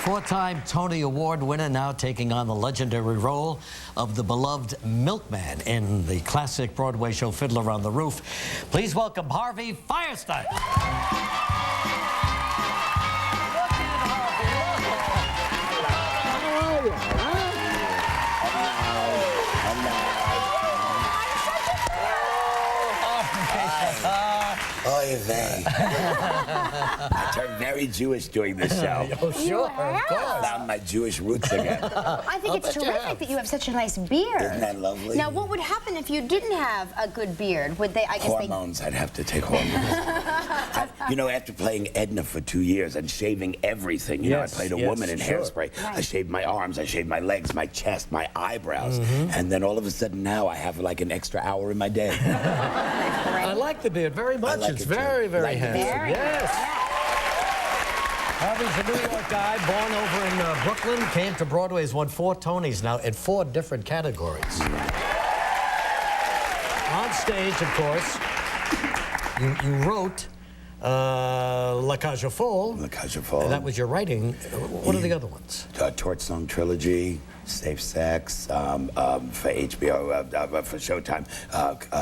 Four-time Tony Award winner, now taking on the legendary role of the beloved milkman in the classic Broadway show Fiddler on the Roof. Please welcome Harvey Fierstein. Oy vey. I turned very Jewish during this show. Oh, sure, of course. I found my Jewish roots again. I think it's terrific that you have such a nice beard. Isn't that lovely? Now, what would happen if you didn't have a good beard? Would they, I guess hormones, I'd have to take hormones. You know, after playing Edna for 2 years and shaving everything, you know, I played a woman in Hairspray. Right. I shaved my arms, I shaved my legs, my chest, my eyebrows. And then all of a sudden now I have like an extra hour in my day. I like the beard very much. Like it's it very, too. very Like handsome. Yes. Harvey's a New York guy, born over in Brooklyn, came to Broadway, has won 4 Tonys now in 4 different categories. On stage, of course, you wrote La Cage aux Folles. La Cage aux Folles. And that was your writing. What are the other ones? Torch Song Trilogy, Safe Sex, for HBO, for Showtime,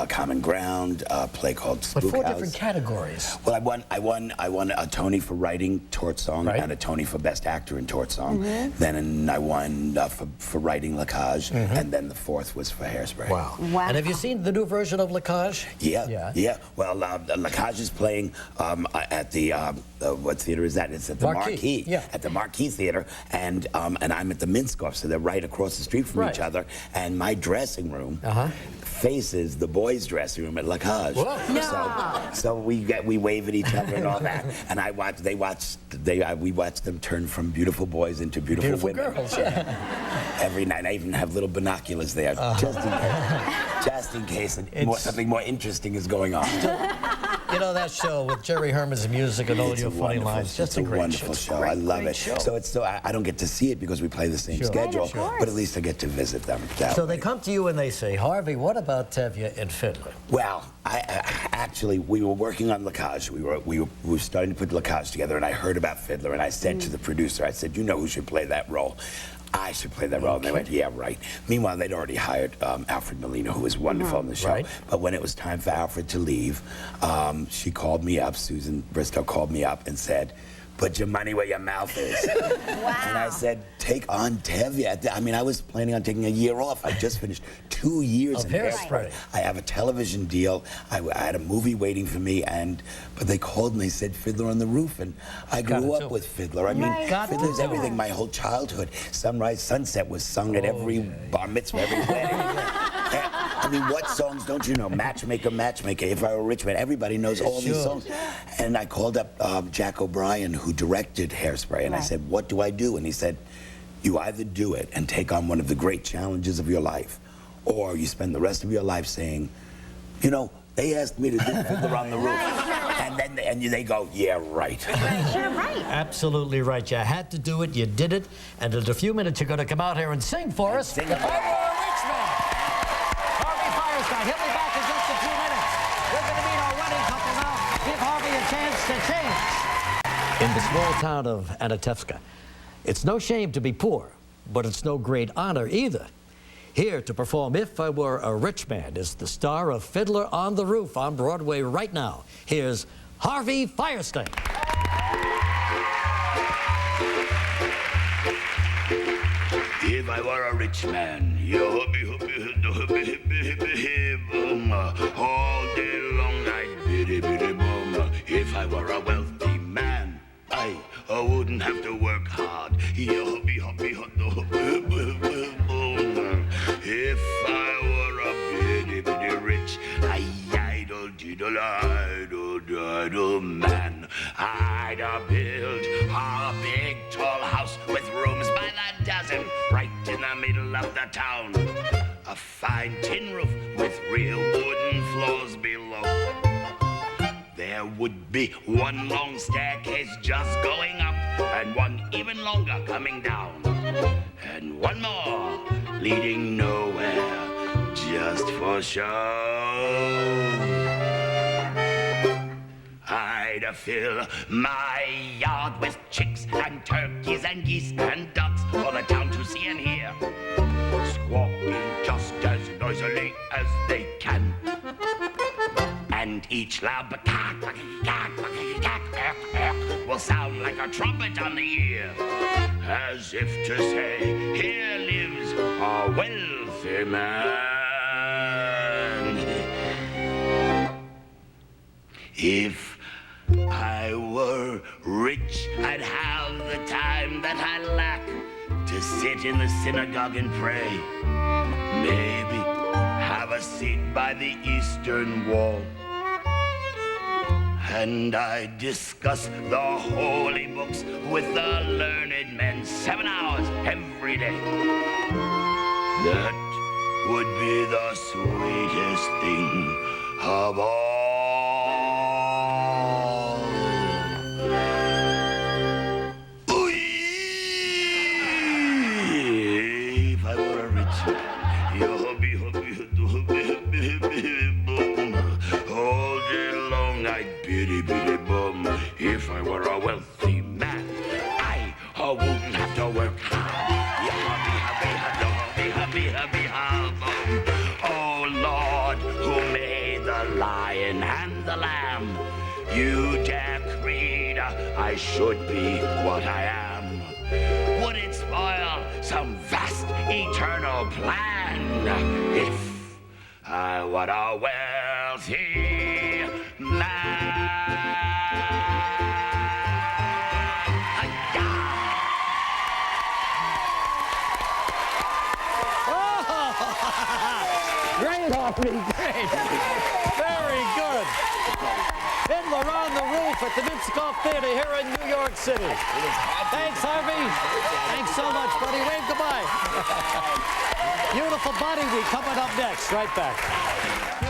Common Ground, a play called Spook But 4 House. different categories. Well, I won a Tony for writing Torch Song and a Tony for Best Actor in Torch Song. Then I won for writing La Cage, and then the 4th was for Hairspray. Wow. And have you seen the new version of La Cage? Yeah. Well, La Cage is playing at the what theater is that? It's at the Marquis. At the Marquis Theater, and I'm at the Minskoff, so they're right across the street from each other. And my dressing room faces the boys' dressing room at La Cage. So we wave at each other and all that. And we watched them turn from beautiful boys into beautiful women. Girls. Every night. I even have little binoculars there, just in case something more interesting is going on. You know that show with Jerry Herman's music and all your funny lines. Just a great wonderful show. I love it. So I don't get to see it because we play the same schedule, but at least I get to visit them. So they come to you and they say, Harvey, what about Tevye and Fiddler? Well, actually, we were working on La Cage. We were starting to put La Cage together, and I heard about Fiddler, and I said to the producer, I said, you know who should play that role? I should play that role. And they went, yeah, right. Meanwhile, they'd already hired Alfred Molina, who was wonderful on the show. But when it was time for Alfred to leave, she called me up, Susan Bristow called me up and said, put your money where your mouth is. And I said, take on Tevye. I mean, I was planning on taking a year off. I just finished 2 years in Hairspray. I have a television deal. I had a movie waiting for me, but they called and they said Fiddler on the Roof, and I grew up with Fiddler. I mean, Fiddler's everything. My whole childhood. Sunrise, Sunset was sung at every bar mitzvah, every wedding. I mean, what songs don't you know? Matchmaker, Matchmaker, If I Were a Rich Man. Everybody knows all these songs. And I called up Jack O'Brien, who directed Hairspray, and I said, what do I do? And he said, you either do it and take on one of the great challenges of your life, or you spend the rest of your life saying, you know, they asked me to do Fiddler on the Roof. And they go, yeah, right. You're right. Absolutely right. You had to do it, you did it, and in a few minutes you're going to come out here and sing for us. If I Were a Rich Man. Harvey Fierstein, he'll be back in just a few minutes. We're going to meet our wedding couple now. Give Harvey a chance to change. In the small town of Anatevska, it's no shame to be poor, but it's no great honor either. Here to perform If I Were a Rich Man is the star of Fiddler on the Roof on Broadway right now. Here's Harvey Fierstein. If I were a rich man, all day long I'd biddy biddy boom. If I were a wealthy man, I wouldn't have to work hard. If I were a bitty bitty rich, idle man, I'd build a big tall house with rooms by the dozen right in the middle of the town. A fine tin roof with real wooden floors below. There would be one long staircase just going up, and one even longer coming down, and one more leading nowhere, just for show. I'd to fill my yard with chicks and turkeys and geese and ducks for the town to see and hear, squawking just as noisily as they can. And each loud will sound like a trumpet on the ear, as if to say, here lives a wealthy man. If I were rich, I'd have the time that I lack to sit in the synagogue and pray. Maybe have a seat by the eastern wall. And I discuss the holy books with the learned men 7 hours every day. That would be the sweetest thing of all. If I were rich, all day long I'd biddy biddy bum. If I were a wealthy man, I wouldn't have to work hard. Oh Lord, who made the lion and the lamb, you decreed I should be what I am. Would it spoil some vast eternal plan if I were a wealthy man? Great, Harvey, great. Very good. Fiddler on the Roof at the Mitskoff Theater here in New York City. Thanks, Harvey. Thanks so much, buddy. Wave goodbye. Beautiful Body Week coming up next. Right back.